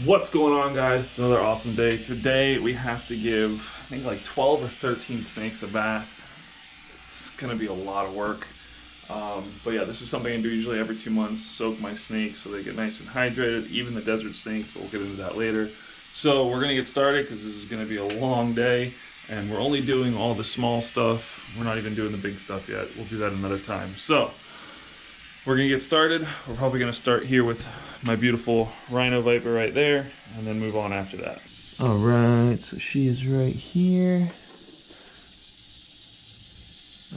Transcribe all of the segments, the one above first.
What's going on, guys? It's another awesome day. Today we have to give, I think, like 12 or 13 snakes a bath. It's gonna be a lot of work. But yeah, this is something I do usually every 2 months. Soak my snakes so they get nice and hydrated, even the desert snake, but we'll get into that later. So we're gonna get started because this is gonna be a long day and we're only doing all the small stuff. We're not even doing the big stuff yet. We'll do that another time. So we're gonna get started. We're probably gonna start here with my beautiful Rhino Viper right there and then move on after that. All right, so she is right here.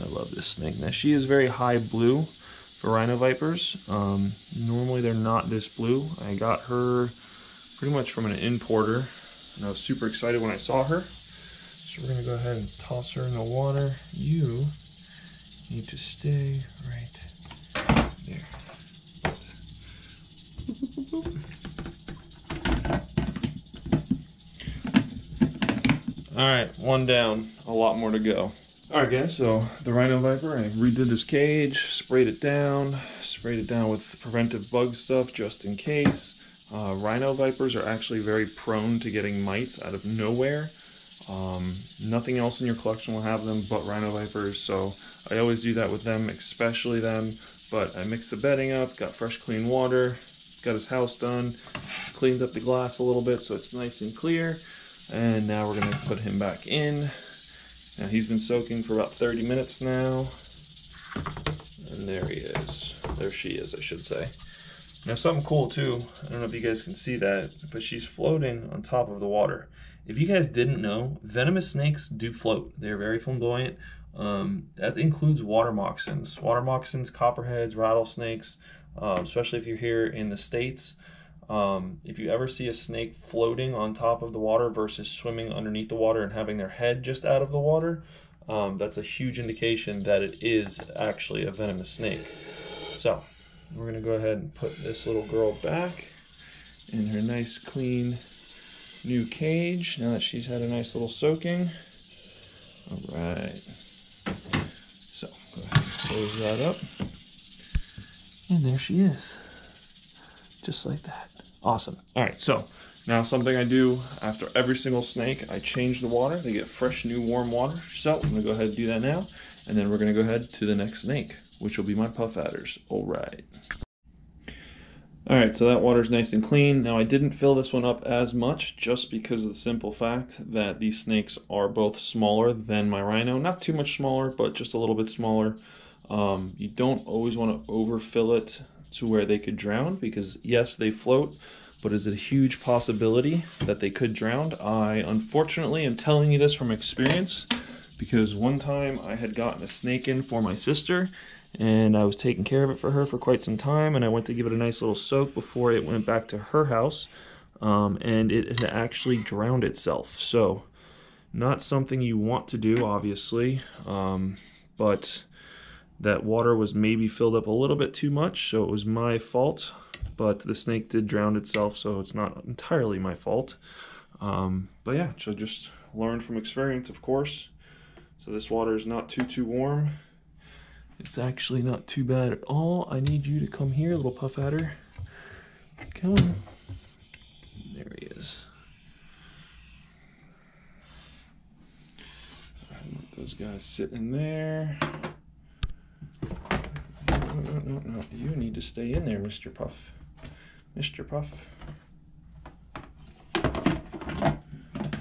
I love this snake. Now she is very high blue for Rhino Vipers. Normally they're not this blue. I got her pretty much from an importer and I was super excited when I saw her. So we're gonna go ahead and toss her in the water. You need to stay right there. All right, one down, a lot more to go. All right, guys, so the Rhino Viper, I redid this cage, sprayed it down with preventive bug stuff just in case. Rhino Vipers are actually very prone to getting mites out of nowhere. Nothing else in your collection will have them but Rhino Vipers, so I always do that with them, especially them. But I mixed the bedding up, got fresh clean water, got his house done, cleaned up the glass a little bit so it's nice and clear, and now we're going to put him back in. Now he's been soaking for about 30 minutes now, and there he is. There she is, I should say. Now something cool too, I don't know if you guys can see that, but she's floating on top of the water. If you guys didn't know, venomous snakes do float. They're very flamboyant. That includes water moccasins, copperheads, rattlesnakes, especially if you're here in the States. If you ever see a snake floating on top of the water versus swimming underneath the water and having their head just out of the water, that's a huge indication that it is actually a venomous snake. So we're going to go ahead and put this little girl back in her nice clean new cage now that she's had a nice little soaking. All right, so go ahead and close that up, and there she is, just like that. Awesome. All right, so now something I do after every single snake, I change the water. They get fresh new warm water. So I'm gonna go ahead and do that now, and then we're gonna go ahead to the next snake, which will be my puff adders. All right. All right, so that water's nice and clean. Now I didn't fill this one up as much just because of the simple fact that these snakes are both smaller than my Rhino. Not too much smaller, but just a little bit smaller. You don't always want to overfill it to where they could drown, because yes, they float, but is it a huge possibility that they could drown? I unfortunately am telling you this from experience, because one time I had gotten a snake in for my sister and I was taking care of it for her for quite some time, and I went to give it a nice little soak before it went back to her house, and it had actually drowned itself. So not something you want to do, obviously, but that water was maybe filled up a little bit too much, so it was my fault. But the snake did drown itself, so it's not entirely my fault. But yeah, so just learn from experience, of course. So this water is not too warm. It's actually not too bad at all. I need you to come here, little puff adder. Come on. There he is. Let those guys sit in there. No. You need to stay in there, Mr. Puff. Mr. Puff.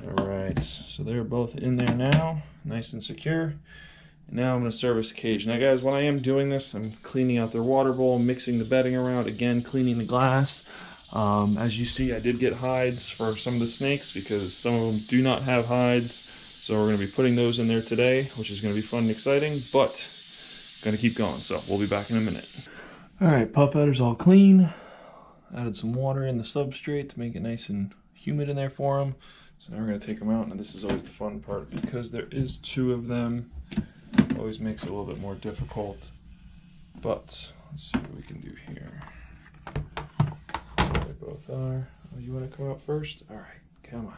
All right, so they're both in there now, nice and secure. And now I'm going to service the cage. Now, guys, when I am doing this, I'm cleaning out their water bowl, mixing the bedding around, again, cleaning the glass. As you see, I did get hides for some of the snakes because some of them do not have hides. So we're going to be putting those in there today, which is going to be fun and exciting, but going to keep going. So we'll be back in a minute. All right, puff adders all clean. Added some water in the substrate to make it nice and humid in there for them. So now we're going to take them out, and this is always the fun part because there is 2 of them. It always makes it a little bit more difficult, but let's see what we can do here. There they both are. Oh, you want to come out first? All right, come on.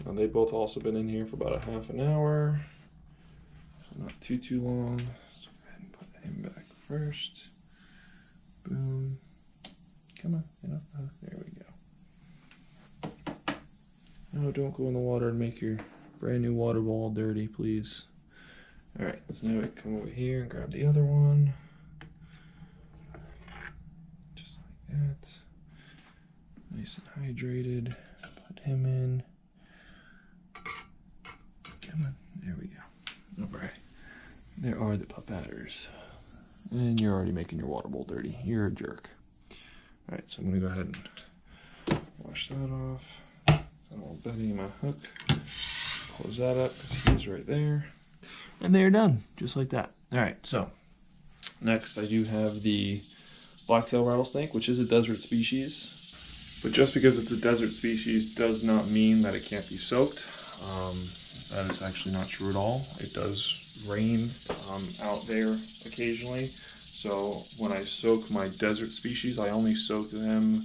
So they've both also been in here for about a half an hour, so not too long. So go ahead and put him back first. Boom. Come on, there we go. No, don't go in the water and make your brand new water ball dirty, please. Alright, so now we come over here and grab the other one. Just like that. Nice and hydrated. Put him in. Come on, there we go. Alright, there are the pup-adders. And you're already making your water bowl dirty. You're a jerk. Alright, so I'm going to go ahead and wash that off. Got a little Betty in my hook. Close that up because he's right there. And they're done, just like that. Alright, so next I do have the Bok Tail Rattlesnake, which is a desert species. But just because it's a desert species does not mean that it can't be soaked. That is actually not true at all. It does rain out there occasionally. So when I soak my desert species, I only soak them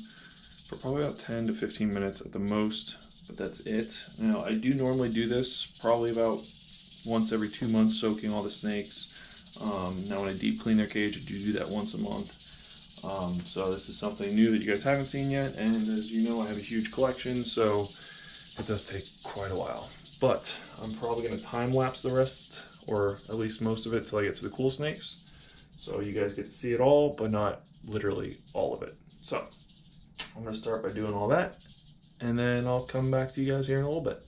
for probably about 10 to 15 minutes at the most, but that's it. Now I do normally do this probably about once every 2 months, soaking all the snakes. Now when I deep clean their cage, I do that once a month. So this is something new that you guys haven't seen yet, and as you know, I have a huge collection, so it does take quite a while. But I'm probably going to time-lapse the rest, or at least most of it, till I get to the cool snakes. So you guys get to see it all, but not literally all of it. So I'm going to start by doing all that, and then I'll come back to you guys here in a little bit.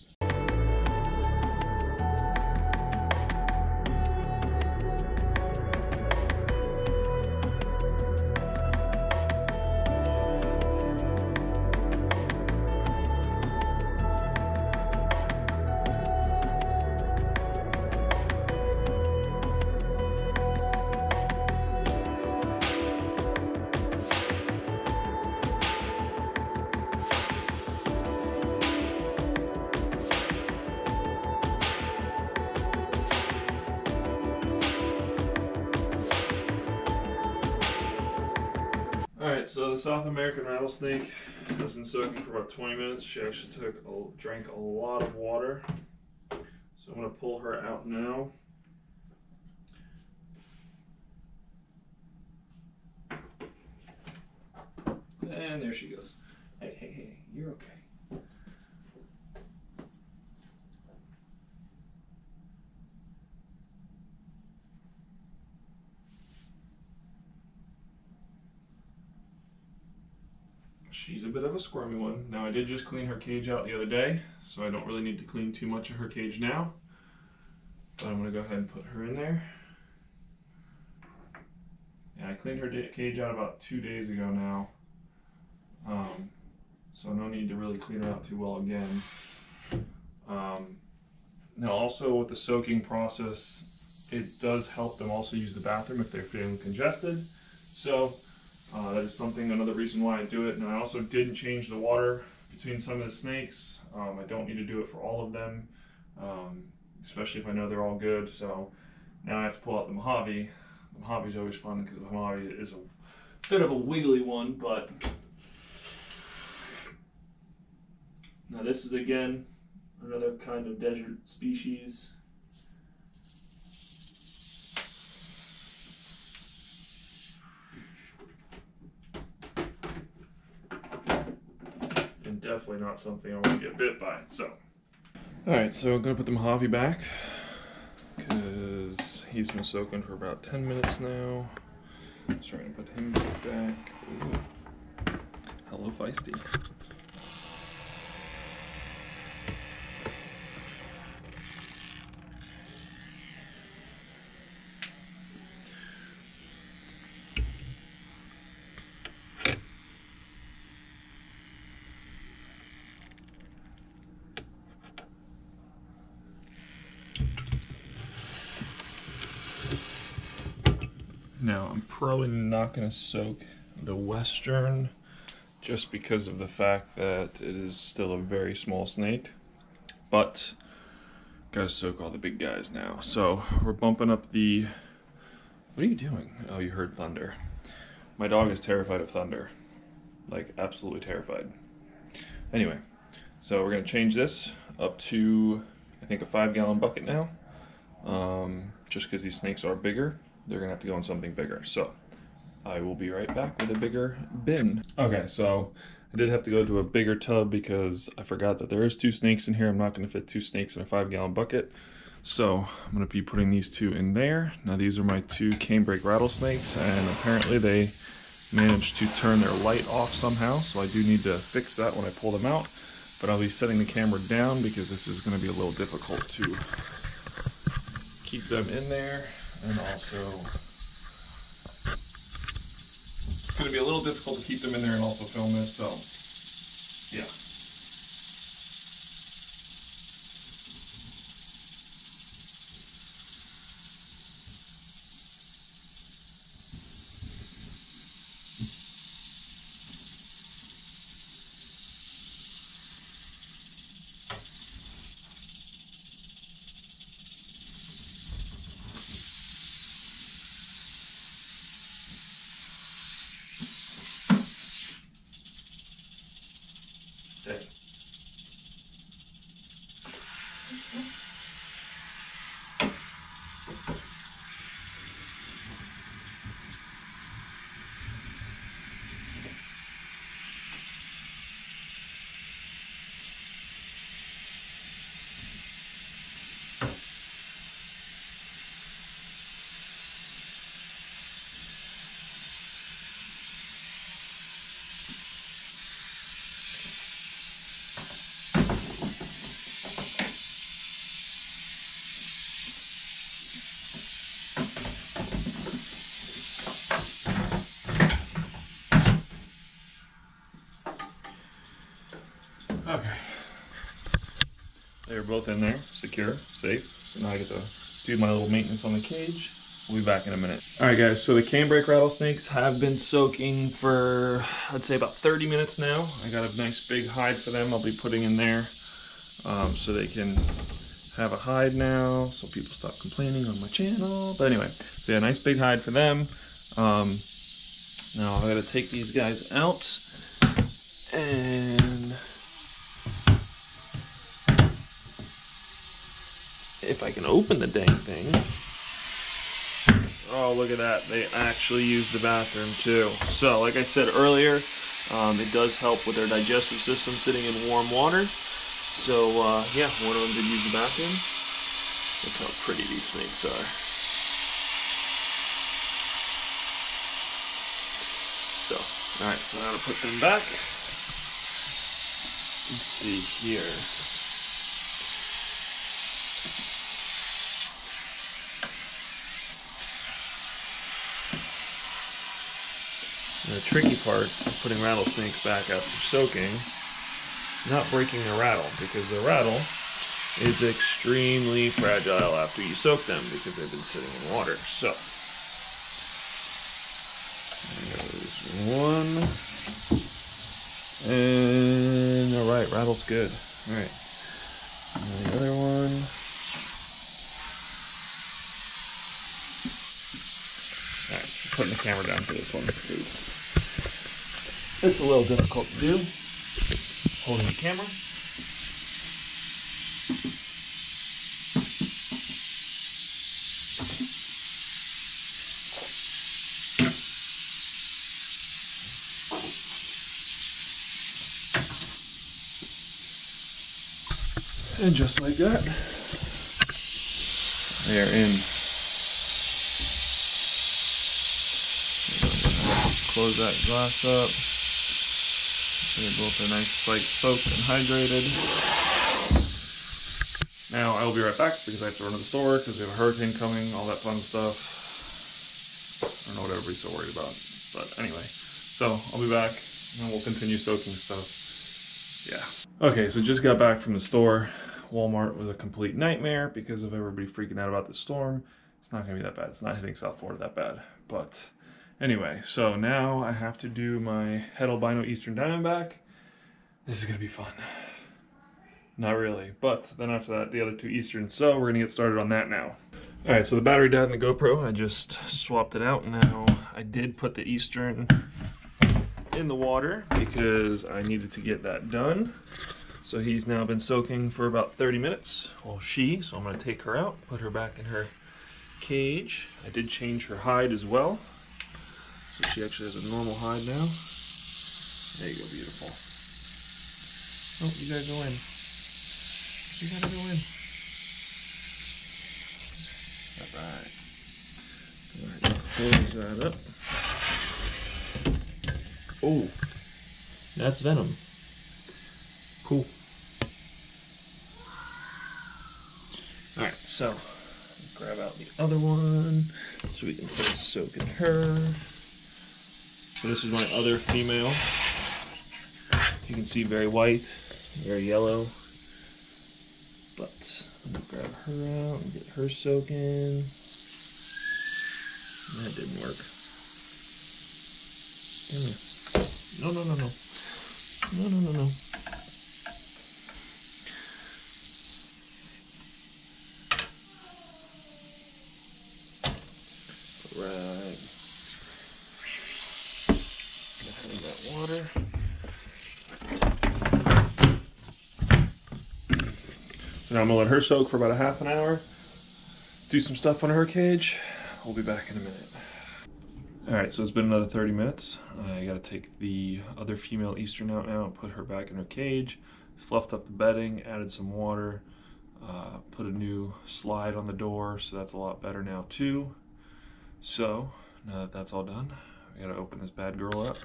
Alright, so the South American rattlesnake has been soaking for about 20 minutes. She actually drank a lot of water. So I'm going to pull her out now. And there she goes. Hey, you're okay. She's a bit of a squirmy one. Now I did just clean her cage out the other day, so I don't really need to clean too much of her cage now. But I'm going to go ahead and put her in there. Yeah, I cleaned her cage out about 2 days ago now. So no need to really clean her out too well again. Now also with the soaking process, it does help them also use the bathroom if they're feeling congested. So that is another reason why I do it. And I also didn't change the water between some of the snakes. I don't need to do it for all of them, especially if I know they're all good. So now I have to pull out the Mojave. The Mojave is always fun because the Mojave is a bit of a wiggly one, but now this is again another kind of desert species. Definitely not something I want to get bit by. So, alright, so I'm going to put the Mojave back because he's been soaking for about 10 minutes now. Starting to put him back. Ooh. Hello, feisty. Now, I'm probably not going to soak the Western just because of the fact that it is still a very small snake, but gotta soak all the big guys now. So we're bumping up the... What are you doing? Oh, you heard thunder. My dog is terrified of thunder. Like, absolutely terrified. Anyway, so we're going to change this up to, I think, a 5-gallon bucket now. Just because these snakes are bigger. They're going to have to go in something bigger. So I will be right back with a bigger bin. Okay, so I did have to go to a bigger tub because I forgot that there is 2 snakes in here. I'm not going to fit 2 snakes in a 5-gallon bucket. So I'm going to be putting these 2 in there. Now these are my 2 canebrake rattlesnakes, and apparently they managed to turn their light off somehow. So I do need to fix that when I pull them out. But I'll be setting the camera down because this is going to be a little difficult to keep them in there. And also, it's going to be a little difficult to keep them in there and also film this. So, yeah. Okay. They're both in there, secure, safe. So now I get to do my little maintenance on the cage. We'll be back in a minute. All right, guys, so the canebrake rattlesnakes have been soaking for, I'd say, about 30 minutes now. I got a nice big hide for them I'll be putting in there so they can have a hide now, so people stop complaining on my channel. But anyway, so yeah, nice big hide for them. Now I gotta take these guys out, and if I can open the dang thing. Oh, look at that. They actually use the bathroom too. So, like I said earlier, it does help with their digestive system sitting in warm water. So, yeah, one of them did use the bathroom. Look how pretty these snakes are. So, alright, so now to put them back. Let's see here. The tricky part of putting rattlesnakes back after soaking is not breaking the rattle, because the rattle is extremely fragile after you soak them because they've been sitting in water. So, there's one, and alright, rattle's good. Alright, and the other one. Alright, putting the camera down for this one because it's a little difficult to do, holding the camera. And just like that, they are in. Close that glass up. They're both are nice, like, soaked and hydrated. Now I will be right back because I have to run to the store because we have a hurricane coming, all that fun stuff. I don't know what everybody's so worried about, but anyway. So I'll be back and we'll continue soaking stuff. Yeah. Okay, so just got back from the store. Walmart was a complete nightmare because of everybody freaking out about the storm. It's not gonna be that bad. It's not hitting South Florida that bad, but. Anyway, so now I have to do my het albino Eastern Diamondback. This is gonna be fun. Not really, but then after that, the other 2 Easterns. So we're gonna get started on that now. All right, so the battery died in the GoPro. I just swapped it out. Now I did put the Eastern in the water because I needed to get that done. So he's now been soaking for about 30 minutes. Well, so I'm gonna take her out, put her back in her cage. I did change her hide as well. So she actually has a normal hide now. There you go, beautiful. Oh, you gotta go in. You gotta go in. Alright. Alright, close that up. Oh, that's Venom. Cool. Alright, so grab out the other one so we can start soaking her. So this is my other female. You can see very white, very yellow. But I'm gonna grab her out and get her soaking. That didn't work. Damn it. No, no, no, no. No, no, no, no. Right. Get that water. Now I'm gonna let her soak for about a half an hour. Do some stuff on her cage. We'll be back in a minute. Alright, so it's been another 30 minutes. I gotta take the other female eastern out now and put her back in her cage. Fluffed up the bedding, added some water, put a new slide on the door, so that's a lot better now too. So, now that that's all done, we gotta open this bad girl up.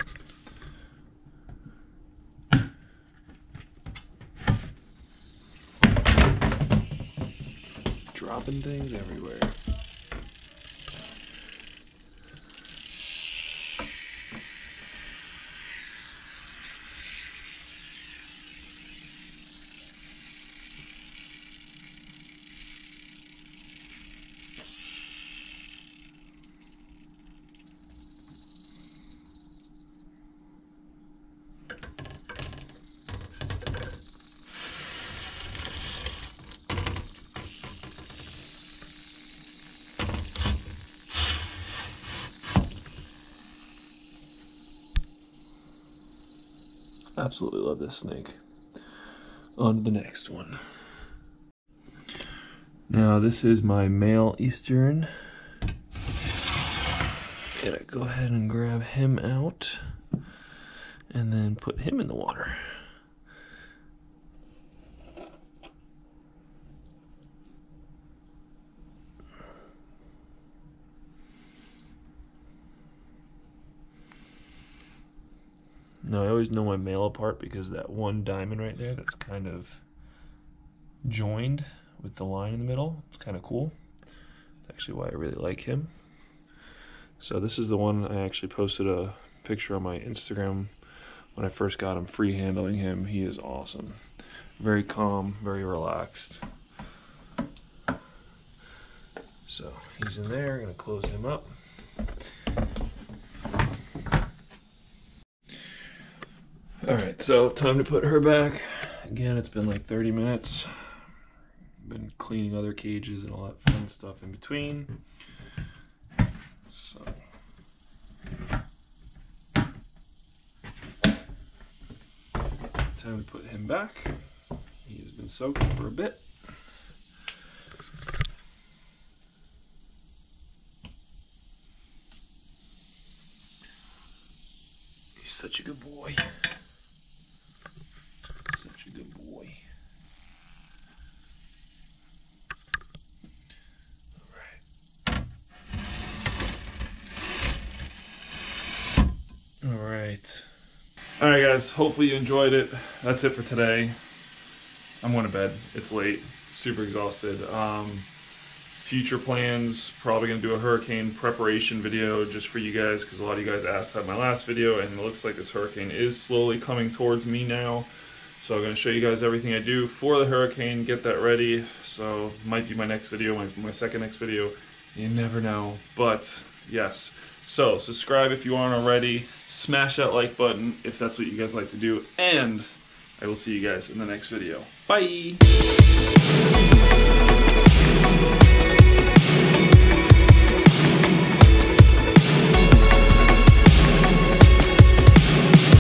Dropping things everywhere. Absolutely love this snake. On to the next one. Now this is my male eastern. Gotta go ahead and grab him out and then put him in the water. Now I always know my male apart because that one diamond right there that's kind of joined with the line in the middle. It's kind of cool. That's actually why I really like him. So this is the one I actually posted a picture on my Instagram when I first got him, free handling him. He is awesome. Very calm, very relaxed. So he's in there, gonna close him up. Alright, so time to put her back. Again, it's been like 30 minutes. Been cleaning other cages and all that fun stuff in between. So time to put him back. He has been soaking for a bit. He's such a good boy. Such a good boy. Alright guys, hopefully you enjoyed it. That's it for today. I'm going to bed. It's late. Super exhausted. Future plans, probably going to do a hurricane preparation video just for you guys because a lot of you guys asked that in my last video, and it looks like this hurricane is slowly coming towards me now. So I'm going to show you guys everything I do for the hurricane, get that ready. So it might be my next video, my second next video. You never know. But yes. So subscribe if you aren't already. Smash that like button if that's what you guys like to do. And I will see you guys in the next video. Bye!